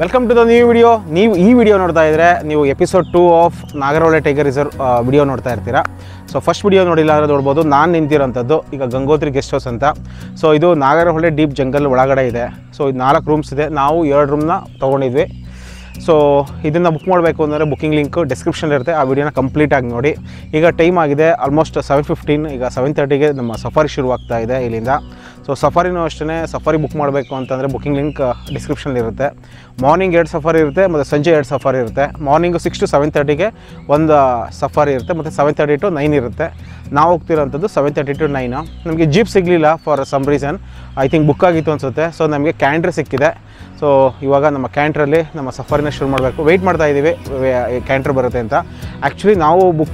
Welcome to the new video. ನೀವು ಈ video ನೋಡ್ತಾ ಇದ್ದರೆ ನೀವು episode 2 of Nagarahole tiger reserve video ನೋಡ್ತಾ ಇರ್ತೀರಾ. ಸೊ ಫಸ್ಟ್ ವಿಡಿಯೋ ನೋಡಿಲ್ಲ ಅಂದರೆ ನೋಡ್ಬೋದು. ನಾನು ನಿಂತಿರೋಂಥದ್ದು ಈಗ ಗಂಗೋತ್ರಿ ಗೆಸ್ಟ್ ಹೌಸ್ ಅಂತ. ಸೊ ಇದು ನಾಗರಹೊಳೆ ಡೀಪ್ ಜಂಗಲ್ ಒಳಗಡೆ ಇದೆ. ಸೊ ಇದು 4 ರೂಮ್ಸ್ ಇದೆ. ನಾವು 2 ರೂಮ್ನ ತೊಗೊಂಡಿದ್ವಿ. ಸೊ ಇದನ್ನು ಬುಕ್ ಮಾಡಬೇಕು ಅಂದರೆ ಬುಕ್ಕಿಂಗ್ ಲಿಂಕ್ ಡಿಸ್ಕ್ರಿಪ್ಷನ್ ಇರುತ್ತೆ. ಆ ವಿಡಿಯೋನ ಕಂಪ್ಲೀಟಾಗಿ ನೋಡಿ. ಈಗ ಟೈಮ್ ಆಗಿದೆ ಆಲ್ಮೋಸ್ಟ್ 7:15. ಈಗ 7:30ಗೆ ನಮ್ಮ ಸಫಾರಿ ಶುರುವಾಗ್ತಾ ಇದೆ ಇಲ್ಲಿಂದ. ಸೊ ಸಫಾರಿನೂ ಅಷ್ಟೇ. ಸಫಾರಿ ಬುಕ್ ಮಾಡಬೇಕು ಅಂತಂದರೆ ಬುಕ್ಕಿಂಗ್ ಲಿಂಕ್ ಡಿಸ್ಕ್ರಿಪ್ಷನಲ್ಲಿರುತ್ತೆ. ಮಾರ್ನಿಂಗ್ 2 ಸಫಾರಿ ಇರುತ್ತೆ ಮತ್ತು ಸಂಜೆ 2 ಸಫಾರಿ ಇರುತ್ತೆ. ಮಾರ್ನಿಂಗು 6 to 7:30ಗೆ ಒಂದು ಸಫಾರಿ ಇರುತ್ತೆ ಮತ್ತು 7:30 to 9 ಇರುತ್ತೆ. ನಾವು ಹೋಗ್ತಿರೋಂಥದ್ದು 7:30 to 9. ನಮಗೆ ಜೀಪ್ ಸಿಗಲಿಲ್ಲ for some reason. I think book ಆಗಿತ್ತು ಅನಿಸುತ್ತೆ. ಸೊ ನಮಗೆ ಕ್ಯಾಂಟ್ರ್ ಸಿಕ್ಕಿದೆ. ಸೊ ಇವಾಗ ನಮ್ಮ ಕ್ಯಾಂಟ್ರಲ್ಲಿ ನಮ್ಮ ಸಫಾರಿನ ಶುರು ಮಾಡಬೇಕು. ವೆಯ್ಟ್ ಮಾಡ್ತಾ ಇದ್ದೀವಿ ಕ್ಯಾಂಟ್ರ್ ಬರುತ್ತೆ ಅಂತ. ಆ್ಯಕ್ಚುಲಿ ನಾವು ಬುಕ್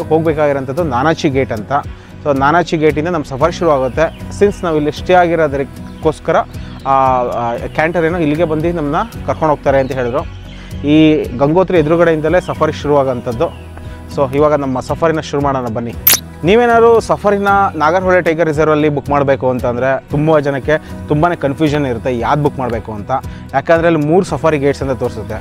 ಹೋಗಬೇಕಾಗಿರೋಂಥದ್ದು ನಾನಾಚಿ ಗೇಟ್ ಅಂತ. ಸೊ ನಾನಾಚಿ ಗೇಟಿಂದ ನಮ್ಮ ಸಫಾರಿ ಶುರು ಆಗುತ್ತೆ. ಸಿನ್ಸ್ ನಾವು ಇಲ್ಲಿ ಸ್ಟೇ ಆಗಿರೋದಕ್ಕೋಸ್ಕರ ಕ್ಯಾಂಟರ್ ಏನೋ ಇಲ್ಲಿಗೆ ಬಂದು ನಮ್ಮನ್ನ ಕರ್ಕೊಂಡು ಹೋಗ್ತಾರೆ ಅಂತ ಹೇಳಿದ್ರು. ಈ ಗಂಗೋತ್ರಿ ಎದುರುಗಡೆಯಿಂದಲೇ ಸಫಾರಿ ಶುರುವಾಗೋಂಥದ್ದು. ಸೊ ಇವಾಗ ನಮ್ಮ ಸಫಾರಿನ ಶುರು ಮಾಡೋಣ ಬನ್ನಿ. ನೀವೇನಾದ್ರು ಸಫಾರಿನ ನಾಗರಹೊಳೆ ಟೈಗರ್ ರಿಸರ್ವಲ್ಲಿ ಬುಕ್ ಮಾಡಬೇಕು ಅಂತಂದರೆ ತುಂಬ ಜನಕ್ಕೆ ತುಂಬಾ ಕನ್ಫ್ಯೂಷನ್ ಇರುತ್ತೆ ಯಾವ್ದು ಬುಕ್ ಮಾಡಬೇಕು ಅಂತ. ಯಾಕಂದರೆ ಅಲ್ಲಿ 3 ಸಫಾರಿ ಗೇಟ್ಸ್ ಅಂತ ತೋರಿಸುತ್ತೆ.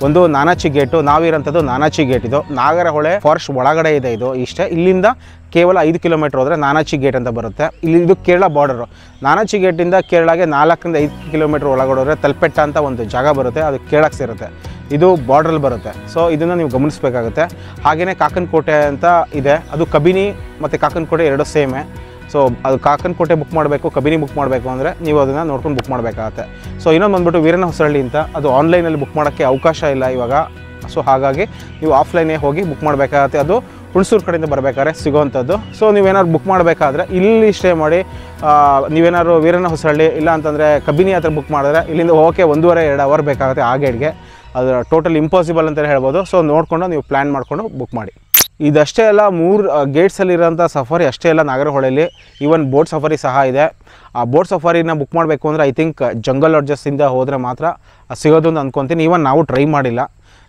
ಒಂದು ನಾನಾಚಿ ಗೇಟು, ನಾವಿರೋಂಥದ್ದು ನಾನಾಚಿ ಗೇಟ್. ಇದು ನಾಗರಹೊಳೆ ಫಾರೆಸ್ಟ್ ಒಳಗಡೆ ಇದೆ. ಇದು ಇಷ್ಟೇ. ಇಲ್ಲಿಂದ ಕೇವಲ 5 ಕಿಲೋಮೀಟ್ರ್ ಹೋದರೆ ನಾನಾಚಿ ಗೇಟ್ ಅಂತ ಬರುತ್ತೆ. ಇದು ಕೇರಳ ಬಾರ್ಡರು. ನಾನಾಚಿ ಗೇಟಿಂದ ಕೇರಳಗೆ 4 ರಿಂದ 5 ಕಿಲೋಮೀಟ್ರ್ ಒಳಗಡೆ ಹೋದರೆ ತಲ್ಪೆಟ್ಟ ಅಂತ ಒಂದು ಜಾಗ ಬರುತ್ತೆ. ಅದು ಕೇರಳಕ್ಕೆ ಸೇರುತ್ತೆ. ಇದು ಬಾರ್ಡ್ರಲ್ಲಿ ಬರುತ್ತೆ. ಸೊ ಇದನ್ನು ನೀವು ಗಮನಿಸಬೇಕಾಗುತ್ತೆ. ಹಾಗೆಯೇ ಕಾಕನಕೋಟೆ ಅಂತ ಇದೆ. ಅದು ಕಬಿನಿ ಮತ್ತು ಕಾಕನಕೋಟೆ 2 ಸೇಮೇ. ಸೊ ಅದು ಕಾಕನಕೋಟೆ ಬುಕ್ ಮಾಡಬೇಕು, ಕಬಿನಿ ಬುಕ್ ಮಾಡಬೇಕು ಅಂದರೆ ನೀವು ಅದನ್ನು ನೋಡ್ಕೊಂಡು ಬುಕ್ ಮಾಡಬೇಕಾಗತ್ತೆ. ಸೊ ಇನ್ನೊಂದು ಬಂದುಬಿಟ್ಟು ವೀರನ ಹೊಸಳ್ಳಿ ಅಂತ. ಅದು ಆನ್ಲೈನಲ್ಲಿ ಬುಕ್ ಮಾಡೋಕ್ಕೆ ಅವಕಾಶ ಇಲ್ಲ ಇವಾಗ. ಸೊ ಹಾಗಾಗಿ ನೀವು ಆಫ್ಲೈನೇ ಹೋಗಿ ಬುಕ್ ಮಾಡಬೇಕಾಗತ್ತೆ. ಅದು ಹುಣಸೂರು ಕಡೆಯಿಂದ ಬರಬೇಕಾದ್ರೆ ಸಿಗೋವಂಥದ್ದು. ಸೊ ನೀವೇನಾದ್ರು ಬುಕ್ ಮಾಡಬೇಕಾದ್ರೆ ಇಲ್ಲಿ ಸ್ಟೇ ಮಾಡಿ. ನೀವೇನಾದ್ರು ವೀರನ ಹೊಸಳ್ಳಿ ಇಲ್ಲ ಅಂತಂದರೆ ಕಬಿನಿ ಹತ್ರ ಬುಕ್ ಮಾಡಿದ್ರೆ ಇಲ್ಲಿಂದ ಹೋಗೋಕ್ಕೆ 1.5-2 ಅವರ್ ಬೇಕಾಗುತ್ತೆ ಆ ಗೇಟ್ಗೆ. ಅದು ಟೋಟಲ್ ಇಂಪಾಸಿಬಲ್ ಅಂತಲೇ ಹೇಳ್ಬೋದು. ಸೊ ನೋಡಿಕೊಂಡು ನೀವು ಪ್ಲ್ಯಾನ್ ಮಾಡಿಕೊಂಡು ಬುಕ್ ಮಾಡಿ. ಇದಷ್ಟೇ ಅಲ್ಲ, 3 ಗೇಟ್ಸಲ್ಲಿರೋಂಥ ಸಫಾರಿ ಅಷ್ಟೇ ಅಲ್ಲ ನಾಗರಹೊಳೆಯಲ್ಲಿ. ಈವನ್ ಬೋಟ್ ಸಫಾರಿ ಸಹ ಇದೆ. ಆ ಬೋಟ್ ಸಫಾರಿನ ಬುಕ್ ಮಾಡಬೇಕು ಅಂದರೆ ಐ ಥಿಂಕ್ ಜಂಗಲ್ ಲಾಡ್ಜಸ್ಸಿಂದ ಹೋದರೆ ಮಾತ್ರ ಸಿಗೋದು ಅಂತ ಅಂದ್ಕೊತೀನಿ. ಈವನ್ ನಾವು ಟ್ರೈ ಮಾಡಿಲ್ಲ.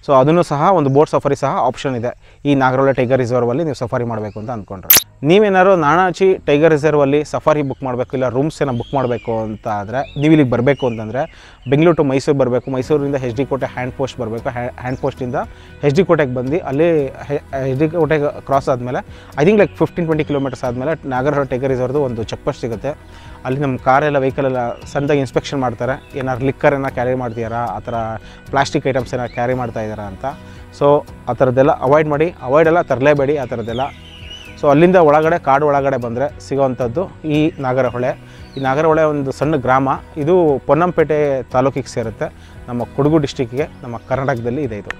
ಸೊ ಅದನ್ನು ಸಹ ಒಂದು ಬೋಟ್ ಸಫಾರಿ ಸಹ ಆಪ್ಷನ್ ಇದೆ ಈ ನಾಗರಹೊಳೆ ಟೈಗರ್ ರಿಸರ್ವಲ್ಲಿ ನೀವು ಸಫಾರಿ ಮಾಡಬೇಕು ಅಂತ ಅಂದ್ಕೊಂಡ್ರೆ. ನೀವೇನಾದ್ರು ನಾನಾಚಿ ಟೈಗರ್ ರಿಸರ್ವಲ್ಲಿ ಸಫಾರಿ ಬುಕ್ ಮಾಡಬೇಕು, ಇಲ್ಲ ರೂಮ್ಸ್ ಏನೋ ಬುಕ್ ಮಾಡಬೇಕು ಅಂತ ಆದರೆ ನೀವು ಇಲ್ಲಿಗೆ ಬರಬೇಕು ಅಂತಂದರೆ ಬೆಂಗಳೂರು ಟು ಮೈಸೂರು ಬರಬೇಕು. ಮೈಸೂರಿಂದ HD ಕೋಟೆ ಹ್ಯಾಂಡ್ ಪೋಸ್ಟ್ ಬರಬೇಕು. ಹ್ಯಾಂಡ್ ಪೋಸ್ಟಿಂದ HD ಕೋಟೆಗೆ ಬಂದು ಅಲ್ಲಿ HD ಕೋಟೆಗೆ ಕ್ರಾಸ್ ಆದಮೇಲೆ ಐ ಥಿಂಕ್ ಲೈಕ್ 15-20 ಕಿಲೋಮೀಟರ್ಸ್ ಆದಮೇಲೆ ನಾಗರಹೊಳೆ ಟೈಗರ್ ರಿಸರ್ವ್ದು ಒಂದು ಚೆಕ್ ಪೋಸ್ಟ್ ಸಿಗುತ್ತೆ. ಅಲ್ಲಿ ನಮ್ಮ ಕಾರೆಲ್ಲ ವೆಹಿಕಲೆಲ್ಲ ಸಣ್ಣದಾಗಿ ಇನ್ಸ್ಪೆಕ್ಷನ್ ಮಾಡ್ತಾರೆ. ಏನಾದ್ರು ಲಿಕ್ಕರ್ ಏನೋ ಕ್ಯಾರಿ ಮಾಡ್ತೀರಾ, ಆ ಥರ ಪ್ಲಾಸ್ಟಿಕ್ ಐಟಮ್ಸ್ ಏನೋ ಕ್ಯಾರಿ ಮಾಡ್ತಾ ಇದ್ದೀರಾ ಅಂತ. ಸೊ ಆ ಥರದ್ದೆಲ್ಲ ಅವಾಯ್ಡ್ ಎಲ್ಲ ತರಲೇಬೇಡಿ ಆ ಥರದ್ದೆಲ್ಲ. ಸೊ ಅಲ್ಲಿಂದ ಒಳಗಡೆ ಕಾಡು ಒಳಗಡೆ ಬಂದರೆ ಸಿಗೋವಂಥದ್ದು ಈ ನಾಗರಹೊಳೆ. ಈ ನಾಗರಹೊಳೆ ಒಂದು ಸಣ್ಣ ಗ್ರಾಮ. ಇದು ಪೊನ್ನಂಪೇಟೆ ತಾಲೂಕಿಗೆ ಸೇರುತ್ತೆ. ನಮ್ಮ ಕೊಡಗು ಡಿಸ್ಟಿಕ್ಗೆ, ನಮ್ಮ ಕರ್ನಾಟಕದಲ್ಲಿ ಇದೆ ಇದು.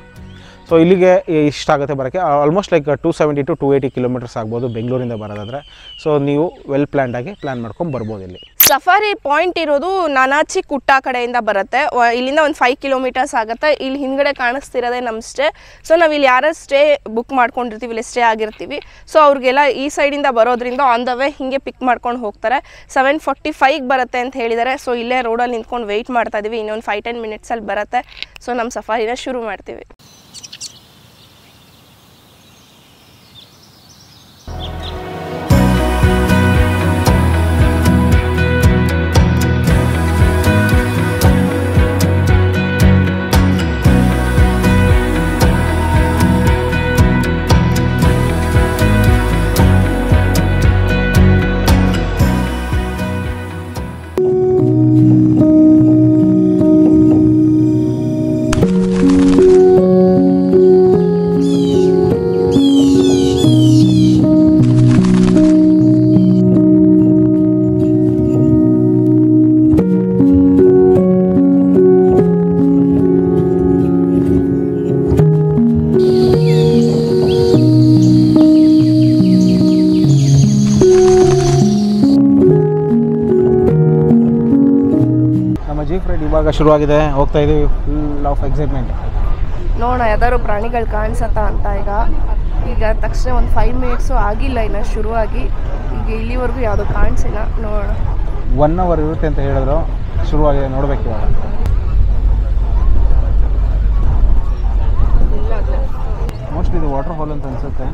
ಸೊ ಇಲ್ಲಿಗೆ ಇಷ್ಟಾಗುತ್ತೆ ಬರೋಕ್ಕೆ. ಆಲ್ಮೋಸ್ಟ್ ಲೈಕ್ 270 to 280 ಕಿಲೋಮೀಟರ್ಸ್ ಆಗ್ಬೋದು ಬೆಂಗಳೂರಿಂದ ಬರೋದಾದರೆ. ಸೊ ನೀವು ವೆಲ್ ಪ್ಲ್ಯಾನ್ಡಾಗಿ ಪ್ಲ್ಯಾನ್ ಮಾಡ್ಕೊಂಡು ಬರ್ಬೋದು. ಇಲ್ಲಿ ಸಫಾರಿ ಪಾಯಿಂಟ್ ಇರೋದು ನಾನಾಚಿ ಕುಟ್ಟ ಕಡೆಯಿಂದ ಬರುತ್ತೆ. ಇಲ್ಲಿಂದ ಒಂದು 5 ಕಿಲೋಮೀಟರ್ಸ್ ಆಗುತ್ತೆ. ಇಲ್ಲಿ ಹಿಂದ್ಗಡೆ ಕಾಣಿಸ್ತಿರೋದೇ ನಮ್ಮ ಸ್ಟೇ. ಸೊ ನಾವು ಇಲ್ಲಿ ಯಾರು ಸ್ಟೇ ಬುಕ್ ಮಾಡ್ಕೊಂಡಿರ್ತೀವಿ, ಇಲ್ಲಿ ಸ್ಟೇ ಆಗಿರ್ತೀವಿ. ಸೊ ಅವ್ರಿಗೆಲ್ಲ ಈ ಸೈಡಿಂದ ಬರೋದ್ರಿಂದ ಆನ್ ದ ವೇ ಹಿಂಗೆ ಪಿಕ್ ಮಾಡ್ಕೊಂಡು ಹೋಗ್ತಾರೆ. 7:45ಗೆ ಬರುತ್ತೆ ಅಂತ ಹೇಳಿದ್ದಾರೆ. ಸೊ ಇಲ್ಲೇ ರೋಡಲ್ಲಿ ನಿಂತ್ಕೊಂಡು ವೆಯ್ಟ್ ಮಾಡ್ತಾ ಇದ್ದೀವಿ. ಇನ್ನೊಂದು 5-10 ಮಿನಿಟ್ಸಲ್ಲಿ ಬರುತ್ತೆ. ಸೊ ನಮ್ಮ ಸಫಾರಿನ ಶುರು ಮಾಡ್ತೀವಿ. ಜೀಪ್ ರೈಡ್ ಇವಾಗ ಶುರುವಾಗಿದೆ. ಹೋಗ್ತಾ ಇದ್ದೀವಿ. Full of excitement. ನೋಡೋಣ ಯಾವ್ದಾದ್ರು ಪ್ರಾಣಿಗಳು ಕಾಣಿಸತ್ತಾ ಅಂತ. ಈಗ ತಕ್ಷಣ ಒಂದು 5 ಮಿನಿಟ್ಸು ಆಗಿಲ್ಲ ಇನ್ನು ಶುರುವಾಗಿ. ಈಗ ಇಲ್ಲಿವರೆಗೂ ಯಾವುದೋ ಕಾಣಿಸಿಲ್ಲ. ನೋಡೋಣ. 1 ಅವರ್ ಇರುತ್ತೆ ಅಂತ ಹೇಳಿದ್ರು. ಶುರುವಾಗಿದೆ, ನೋಡ್ಬೇಕು ಇವಾಗ. ಮೋಸ್ಟ್ಲಿ ಇದು ವಾಟರ್ ಫಾಲ್ ಅಂತ ಅನಿಸುತ್ತೆ.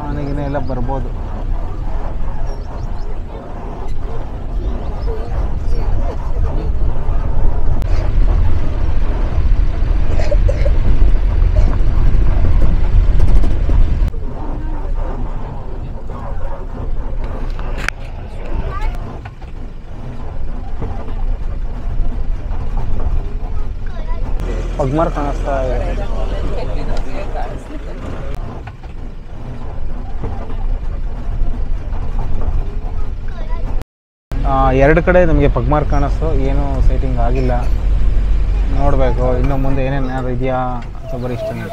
ಆನೆಗಿನೇ ಎಲ್ಲ ಬರ್ಬೋದು. ಪಗ್ಮಾರ್ ಕಾಣಿಸ್ತಾ ಇದೆ. ಎರಡು ಕಡೆ ನಮಗೆ ಪಗ್ಮಾರ್ ಕಾಣಿಸ್ತು, ಏನೂ ಸೈಟಿಂಗ್ ಆಗಿಲ್ಲ. ನೋಡಬೇಕು ಇನ್ನು ಮುಂದೆ ಏನೇನು ಇದೆಯಾ ಅಥವಾ ಬರೀ ಇಷ್ಟನೇ.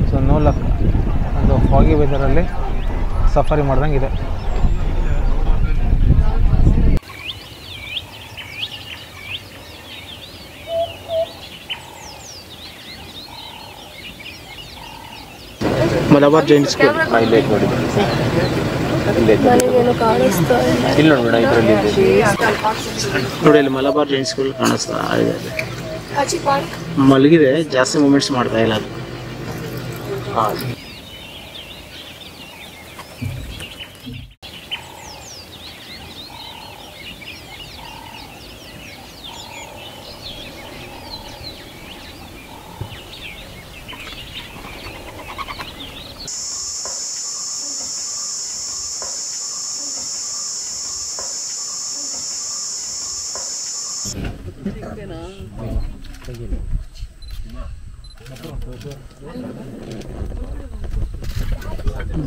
ಸೊ ನೋ ಲಕ್, ಒಂದು ಫಾಗಿ ವೆದರಲ್ಲಿ ಸಫಾರಿ ಮಾಡ್ದಂಗೆ ಇದೆ. ಮಲಬಾರ್ ಜೈನ್ ಸ್ಕೂಲ್ ಇಲ್ಲ ನೋಡಿ, ನೋಡಿ ಅಲ್ಲಿ ಮಲಬಾರ್ ಜೈನ್ ಸ್ಕೂಲ್ ಕಾಣಿಸ್ತಾ ಇದೆ. ಮಲಗಿದೆ, ಜಾಸ್ತಿ ಮೂಮೆಂಟ್ಸ್ ಮಾಡ್ತಾ ಇಲ್ಲ ಅದು.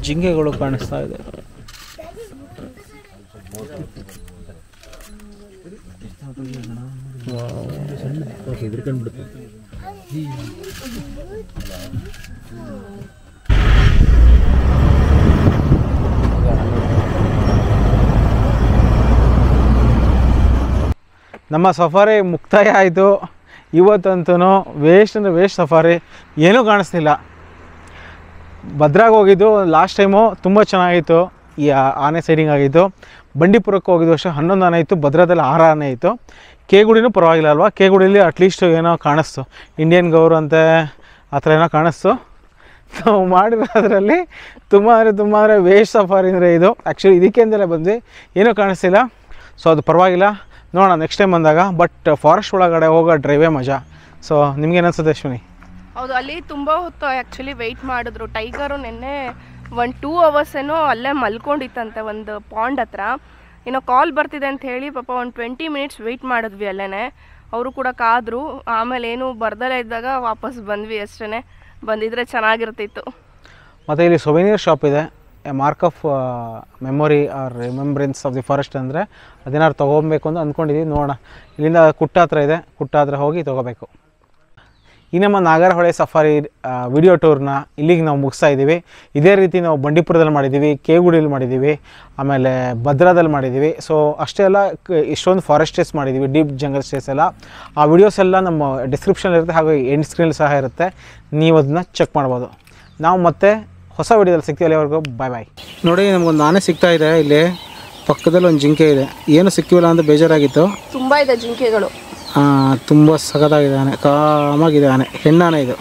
ಜಿಂಕೆಗಳು ಕಾಣಿಸ್ತಾ ಇದೆ. ನಮ್ಮ ಸಫಾರಿ ಮುಕ್ತಾಯ ಆಯಿತು. ಇವತ್ತಂತೂ ವೇಸ್ಟ್ ಅಂದರೆ ವೇಸ್ಟ್ ಸಫಾರಿ, ಏನೂ ಕಾಣಿಸ್ತಿಲ್ಲ. ಭದ್ರಾಗ ಹೋಗಿದ್ದು ಲಾಸ್ಟ್ ಟೈಮು ತುಂಬ ಚೆನ್ನಾಗಿತ್ತು, ಈ ಆನೆ ಸೈಡಿಂಗ್ ಆಗಿತ್ತು. ಬಂಡೀಪುರಕ್ಕೆ ಹೋಗಿದ್ದು ವರ್ಷ 11 ಆನೆ ಇತ್ತು, ಭದ್ರಾದಲ್ಲಿ 6 ಆನೆ ಇತ್ತು. ಕೇಗುಡಿನೂ ಪರವಾಗಿಲ್ಲ ಅಲ್ವಾ, ಕೇಗುಡಿಲಿ ಅಟ್ಲೀಸ್ಟ್ ಏನೋ ಕಾಣಿಸ್ತು, ಇಂಡಿಯನ್ ಗೌರ್ ಅಂತೆ ಆ ಥರ ಏನೋ ಕಾಣಿಸ್ತು. ನಾವು ಮಾಡಿರೋದ್ರಲ್ಲಿ ತುಂಬ ವೇಸ್ಟ್ ಸಫಾರಿ ಅಂದರೆ ಇದು. ಆ್ಯಕ್ಚುಲಿ ಇದಕ್ಕೆ ಅಂತಲೇ ಬಂದ್ವಿ, ಏನೂ ಕಾಣಿಸ್ತಿಲ್ಲ. ಸೊ ಅದು ಪರವಾಗಿಲ್ಲ, ನೋಡೋಣ ನೆಕ್ಸ್ಟ್ ಟೈಮ್ ಬಂದಾಗ. ಬಟ್ ಫಾರೆಸ್ಟ್ ಒಳಗಡೆ ಹೋಗೋ ಡ್ರೈವೇ ಮಜಾ. ಸೊ ನಿಮ್ಗೇನು ಅನ್ಸುತ್ತೆ ಅಶ್ವಿನಿ? ಹೌದು, ಅಲ್ಲಿ ತುಂಬ ಹೊತ್ತು ಆ್ಯಕ್ಚುಲಿ ವೆಯ್ಟ್ ಮಾಡಿದ್ರು. ಟೈಗರು ನಿನ್ನೆ 1-2 hours ಏನೋ ಅಲ್ಲೇ ಮಲ್ಕೊಂಡಿತ್ತಂತೆ ಒಂದು ಪಾಂಡ್ ಹತ್ರ. ಏನೋ ಕಾಲ್ ಬರ್ತಿದೆ ಅಂತ ಹೇಳಿ ಪಾಪ ಒಂದು 20 minutes ವೆಯ್ಟ್ ಮಾಡಿದ್ವಿ ಅಲ್ಲೇ. ಅವರು ಕೂಡ ಕಾದರು. ಆಮೇಲೆ ಏನು ಬರ್ದಲೇ ಇದ್ದಾಗ ವಾಪಸ್ ಬಂದ್ವಿ ಅಷ್ಟೇ. ಬಂದಿದ್ರೆ ಚೆನ್ನಾಗಿರ್ತಿತ್ತು. ಮತ್ತು ಇಲ್ಲಿ ಸೊವೆನಿಯರ್ ಶಾಪ್ ಇದೆ, a mark of memory or remembrance of the forest ಅಂದರೆ ಅದೇನಾದ್ರು ತೊಗೊಬೇಕು ಅಂತ ಅಂದ್ಕೊಂಡಿದ್ದೀವಿ. ನೋಡೋಣ. ಇಲ್ಲಿಂದ ಕುಟ್ಟ ಹತ್ರ ಇದೆ, ಕುಟ್ಟ ಹತ್ರ ಹೋಗಿ ತೊಗೋಬೇಕು. ಈ ನಮ್ಮ ನಾಗರಹೊಳೆ ಸಫಾರಿ ವಿಡಿಯೋ ಟೂರ್ನ ಇಲ್ಲಿಗೆ ನಾವು ಮುಗಿಸ್ತಾ ಇದ್ದೀವಿ. ಇದೇ ರೀತಿ ನಾವು ಬಂಡೀಪುರದಲ್ಲಿ ಮಾಡಿದ್ದೀವಿ, ಕೇಗುಡಿಯಲ್ಲಿ ಮಾಡಿದ್ದೀವಿ, ಆಮೇಲೆ ಭದ್ರಾದಲ್ಲಿ ಮಾಡಿದ್ದೀವಿ. ಸೊ ಅಷ್ಟೇ ಅಲ್ಲ, ಇಷ್ಟೊಂದು ಫಾರೆಸ್ಟ್ ಸ್ಟೇಸ್ ಮಾಡಿದ್ದೀವಿ, ಡೀಪ್ ಜಂಗಲ್ ಸ್ಟೇಸ್ ಎಲ್ಲ. ಆ ವಿಡಿಯೋಸ್ ಎಲ್ಲ ನಮ್ಮ ಡಿಸ್ಕ್ರಿಪ್ಷನಲ್ಲಿ ಇರುತ್ತೆ, ಹಾಗೆ ಎಂಡ್ ಸ್ಕ್ರೀನಲ್ಲಿ ಸಹ ಇರುತ್ತೆ, ನೀವು ಅದನ್ನ ಚೆಕ್ ಮಾಡ್ಬೋದು. ನಾವು ಮತ್ತೆ ಹೊಸ ವಿಡಿಯೋದಲ್ಲಿ ಸಿಗ್ತೀವಿ. ಅಲ್ಲಿವರೆಗೂ ಬಾಯ್ ಬಾಯ್. ನೋಡಿ, ನಮಗೊಂದು ಆನೆ ಸಿಗ್ತಾ ಇದೆ. ಇಲ್ಲಿ ಪಕ್ಕದಲ್ಲಿ ಒಂದು ಜಿಂಕೆ ಇದೆ, ಏನು ಸಿಕ್ಕಿಲ್ಲ ಅಂತ ಬೇಜಾರಾಗಿತ್ತು. ತುಂಬ ಇದೆ ಜಿಂಕೆಗಳು, ತುಂಬ ಸಖತ್ತಾಗಿದೆ ಆನೆ, ಕಾಮಾಗಿದೆ ಆನೆ, ಹೆಣ್ಣಾನೆ ಇದು.